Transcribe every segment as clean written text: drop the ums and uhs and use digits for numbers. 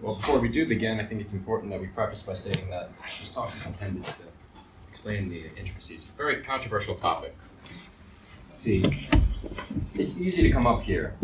Well, before we do begin, I think it's important that we preface by stating that this talk is intended to explain the intricacies. It's a very controversial topic. See, it's easy to come up here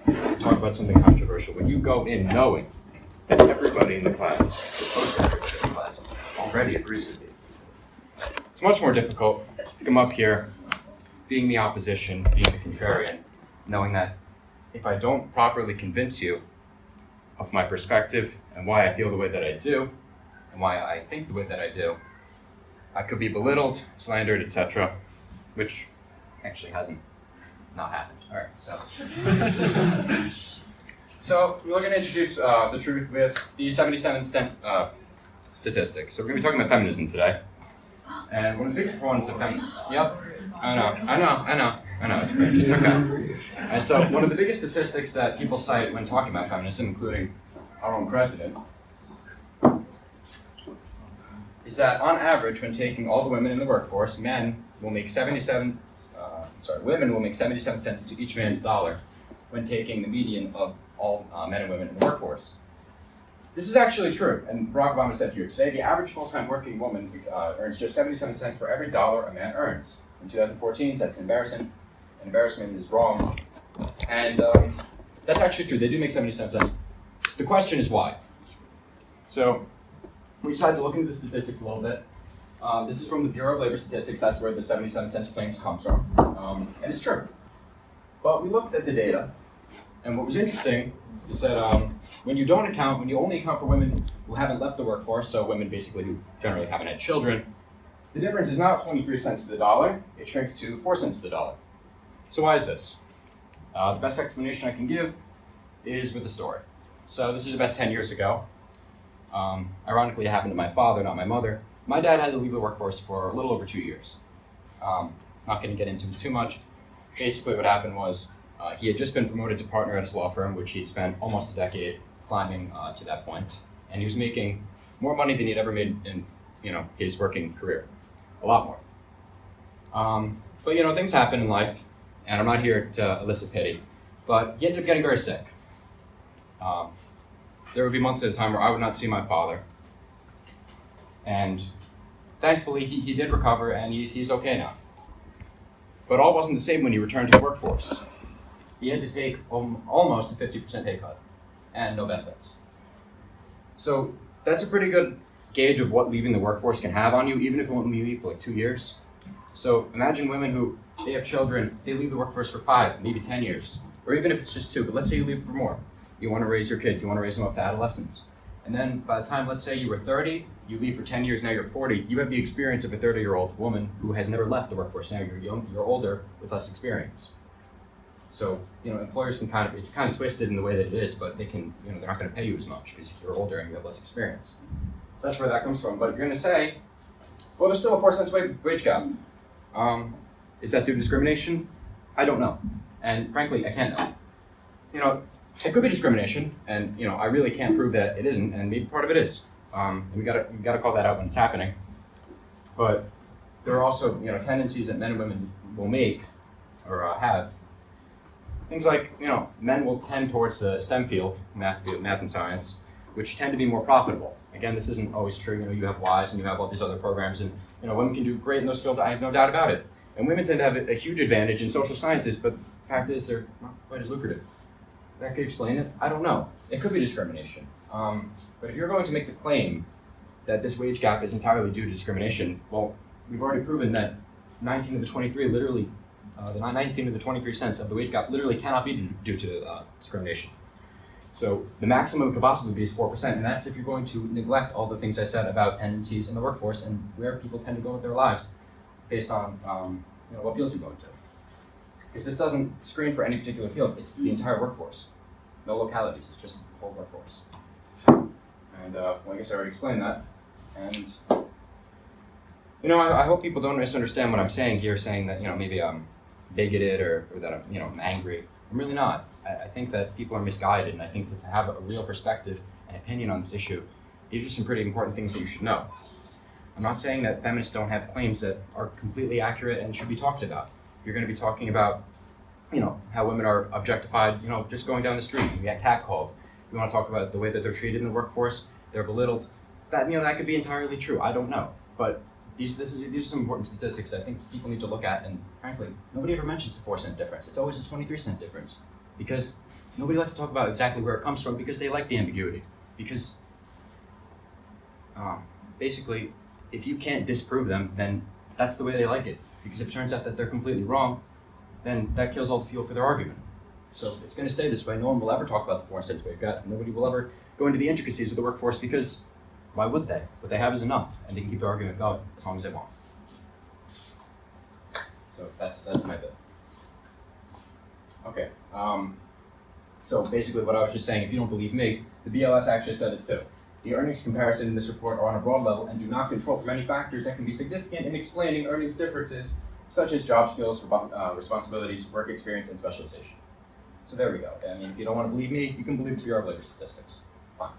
and talk about something controversial when you go in knowing that everybody in the class, most everybody in the class, already agrees with you. It's much more difficult to come up here being the opposition, being the contrarian, knowing that if I don't properly convince you of my perspective and why I feel the way that I do, and why I think the way that I do, I could be belittled, slandered, etc., which actually hasn't not happened. All right, so we're going to introduce the truth with the 77 statistics. So we're going to be talking about feminism today, and one of the biggest proponents of feminism. Yep, I know. It's great. It's okay. And so one of the biggest statistics that people cite when talking about feminism, including our own president, is that on average, when taking all the women in the workforce, women will make 77 cents to each man's dollar when taking the median of all men and women in the workforce. This is actually true, and Barack Obama said here, today the average full-time working woman earns just 77 cents for every dollar a man earns. In 2014, that's embarrassing. An embarrassment is wrong. And that's actually true, they do make 77 cents. The question is why? So, we decided to look into the statistics a little bit. This is from the Bureau of Labor Statistics, that's where the 77 cents claims comes from. And it's true. But we looked at the data, and what was interesting is that when you only account for women who haven't left the workforce, so women basically who generally haven't had children, the difference is not 23 cents to the dollar, it shrinks to 4 cents to the dollar. So why is this? The best explanation I can give is with a story. So this is about 10 years ago. Ironically, it happened to my father, not my mother. My dad had to leave the workforce for a little over 2 years. Not going to get into it too much. Basically what happened was he had just been promoted to partner at his law firm, which he'd spent almost a decade climbing to that point. And he was making more money than he'd ever made in his working career. A lot more. But things happen in life, and I'm not here to elicit pity, but he ended up getting very sick. There would be months at a time where I would not see my father. And thankfully, he did recover, and he's okay now. But all wasn't the same when he returned to the workforce. He had to take almost a 50% pay cut, and no benefits. So that's a pretty good gauge of what leaving the workforce can have on you, even if you only leave for like 2 years. So imagine women who, they have children, they leave the workforce for 5, maybe 10 years, or even if it's just 2, but let's say you leave for more. You want to raise your kids, you want to raise them up to adolescence. And then by the time, let's say you were 30, you leave for 10 years, now you're 40, you have the experience of a 30-year-old woman who has never left the workforce. Now you're older with less experience. So, employers can it's kind of twisted in the way that it is, but they can, they're not going to pay you as much because you're older and you have less experience. So that's where that comes from. But if you're going to say, well, there's still a 4 cents wage gap. Is that due to discrimination? I don't know. And frankly, I can't know. It could be discrimination, and I really can't prove that it isn't, and maybe part of it is. And we gotta call that out when it's happening. But there are also tendencies that men and women will make or have. Things like men will tend towards the STEM field, math and science, which tend to be more profitable. Again, this isn't always true. You have WISE and you have all these other programs, and women can do great in those fields. I have no doubt about it. And women tend to have a huge advantage in social sciences, but the fact is they're not quite as lucrative. That could explain it. I don't know. It could be discrimination. But if you're going to make the claim that this wage gap is entirely due to discrimination, well, we've already proven that 19 of the 23 cents of the wage gap literally cannot be due to discrimination. So the maximum it could possibly be is 4%, and that's if you're going to neglect all the things I said about tendencies in the workforce and where people tend to go with their lives based on what fields you go into. Because this doesn't screen for any particular field, it's the entire workforce. No localities, it's just the whole workforce. And I guess I already explained that. And I hope people don't misunderstand what I'm saying here, saying that maybe I'm bigoted or that I'm angry. I'm really not. I think that people are misguided, and I think that to have a real perspective and opinion on this issue, these are some pretty important things that you should know. I'm not saying that feminists don't have claims that are completely accurate and should be talked about. You're going to be talking about, how women are objectified, just going down the street, you get catcalled. we want to talk about the way that they're treated in the workforce, they're belittled. That could be entirely true. I don't know, but these are some important statistics I think people need to look at. And frankly, nobody ever mentions the 4-cent difference. It's always a 23-cent difference, because nobody likes to talk about exactly where it comes from, because they like the ambiguity. Because basically, if you can't disprove them, then that's the way they like it. Because if it turns out that they're completely wrong, then that kills all the fuel for their argument. So it's going to stay this way. No one will ever talk about the 4-cent wage gap. Nobody will ever go into the intricacies of the workforce, because why would they? What they have is enough, and they can keep the argument going as long as they want. So that's my bit. Okay. So basically what I was just saying, if you don't believe me, the BLS actually said it too. The earnings comparison in this report are on a broad level and do not control for many factors that can be significant in explaining earnings differences, such as job skills, responsibilities, work experience, and specialization. So there we go. I mean, if you don't want to believe me, you can believe the Bureau of Labor Statistics. Fine.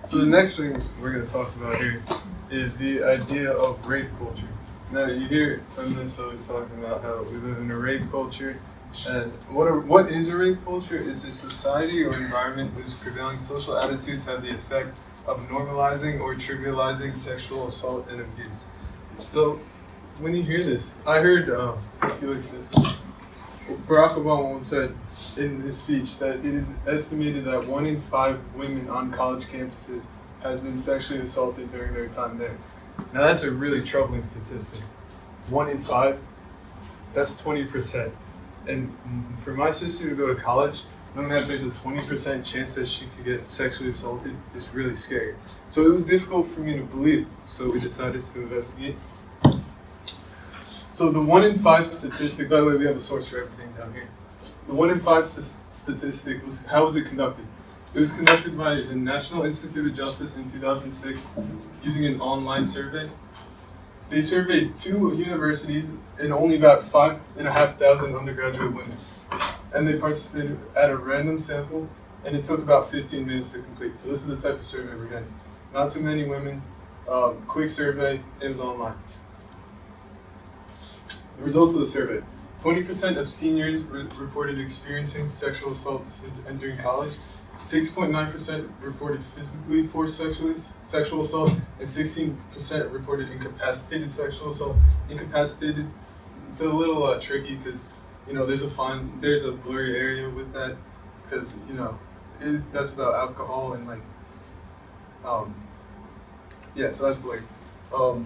So the next thing we're going to talk about here is the idea of rape culture. Now, you hear feminists always talking about how we live in a rape culture. And what is a rape culture? It's a society or environment whose prevailing social attitudes have the effect of normalizing or trivializing sexual assault and abuse. So when you hear this, I heard, I feel like this, Barack Obama once said in his speech that it is estimated that 1 in 5 women on college campuses has been sexually assaulted during their time there. Now that's a really troubling statistic. 1 in 5, that's 20%. And for my sister to go to college, knowing that there's a 20% chance that she could get sexually assaulted is really scary. So it was difficult for me to believe, so we decided to investigate. So the 1 in 5 statistic, by the way, we have a source for everything down here. The 1 in 5 statistic how was it conducted? It was conducted by the National Institute of Justice in 2006 using an online survey. They surveyed 2 universities and only about 5,500 undergraduate women. And they participated at a random sample, and it took about 15 minutes to complete. So this is the type of survey we're getting. Not too many women, quick survey, it was online. The results of the survey. 20% of seniors reported experiencing sexual assault since entering college. 6.9% reported physically forced sexual assault, and 16% reported incapacitated sexual assault. Incapacitated, it's a little tricky because there's a blurry area with that because that's about alcohol and so that's blurry. So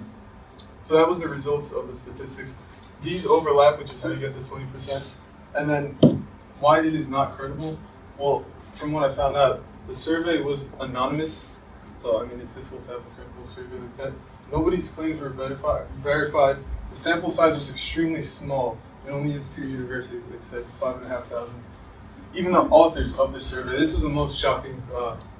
that was the results of the statistics. These overlap, which is how you get the 20%, and then why it is not credible. Well, from what I found out, the survey was anonymous, so it's difficult to have a credible survey like that. Nobody's claims were verified. The sample size was extremely small. It only used 2 universities, like I said, 5,500. Even the authors of the survey, this was the most shocking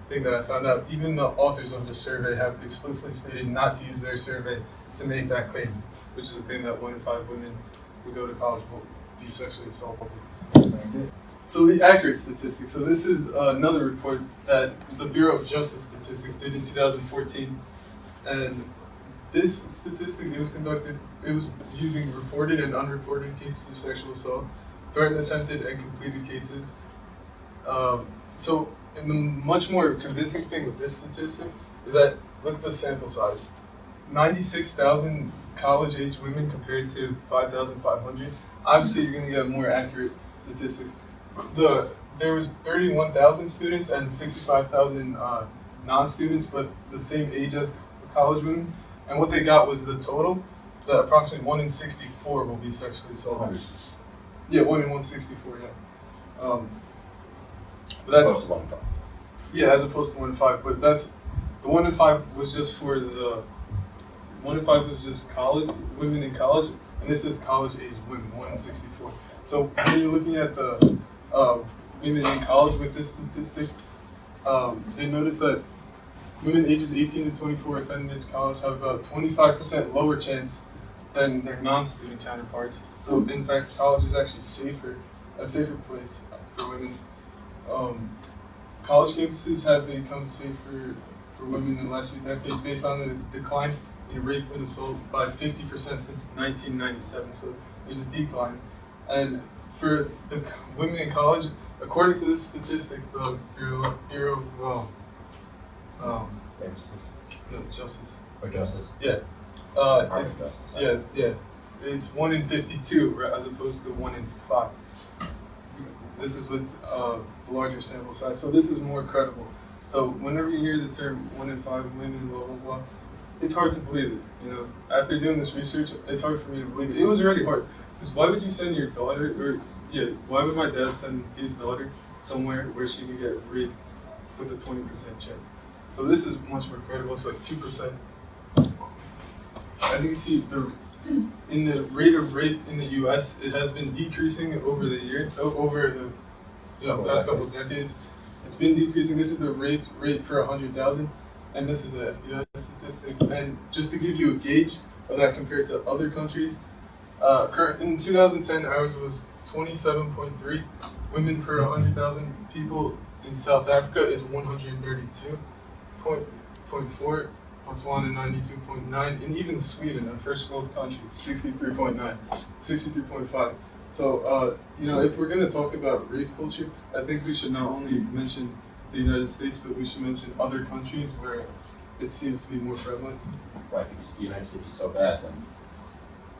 thing that I found out, even the authors of the survey have explicitly stated not to use their survey to make that claim, which is the thing that 1 in 5 women who go to college will be sexually assaulted. So the accurate statistics. So this is another report that the Bureau of Justice Statistics did in 2014. And this statistic, it was using reported and unreported cases of sexual assault, threatened, attempted, and completed cases. So and the much more convincing thing with this statistic is that, look at the sample size. 96,000 college-age women compared to 5,500. Obviously, you're going to get more accurate statistics. There was 31,000 students and 65,000 non-students, but the same age as college women. And what they got was the total, that approximately 1 in 64 will be sexually assaulted. Yeah, 1 in 164, yeah. But that's opposed to 1 in 5. Yeah, as opposed to 1 in 5. But that's, the 1 in 5 was just for the, 1 in 5 was just college, women in college, and this is college-age women, 1 in 64. So when you're looking at the women in college with this statistic, they notice that women ages 18 to 24 attending college have about 25% lower chance than their non-student counterparts. So in fact, college is actually a safer place for women. College campuses have become safer for women in the last few decades based on the decline in rape and assault by 50% since 1997. So there's a decline. And for the women in college, according to this statistic, the Bureau of no, Justice. Or justice. Yeah. Department It's of Justice. yeah. It's 1 in 52 right, as opposed to 1 in 5. This is with the larger sample size, so this is more credible. So whenever you hear the term 1 in 5 women, blah blah blah, it's hard to believe it. You know, after doing this research, it's hard for me to believe it. It was already hard. Because why would you send your daughter, why would my dad send his daughter somewhere where she could get raped with a 20% chance? So this is much more credible. It's like 2%. As you can see, in the rate of rape in the U.S., it has been decreasing over the past couple of decades. It's been decreasing. This is the rape per 100,000, and this is an FBI statistic. And just to give you a gauge of that compared to other countries, in 2010, ours was 27.3 women per 100,000 people. In South Africa is 132.4, Botswana 92.9, and even Sweden, a first world country, 63.9, 63.5. So, if we're going to talk about rape culture, I think we should not only mention the United States, but we should mention other countries where it seems to be more prevalent. Right, because the United States is so bad, then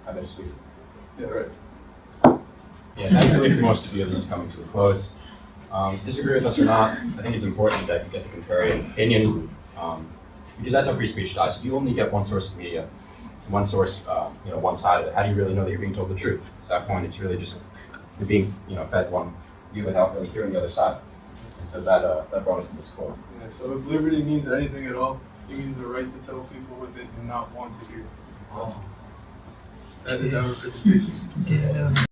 I bet it's Sweden. Yeah, right. Yeah, thankfully for most of you, this is coming to a close. Disagree with us or not, I think it's important that you get the contrarian opinion, because that's how free speech dies. If you only get one source of media, one source, one side of it, how do you really know that you're being told the truth? At that point, it's really just you're being, fed one view without really hearing the other side. And so that brought us to this quote. Yeah, so if liberty means anything at all, it means the right to tell people what they do not want to hear. So that is our presentation. Yeah.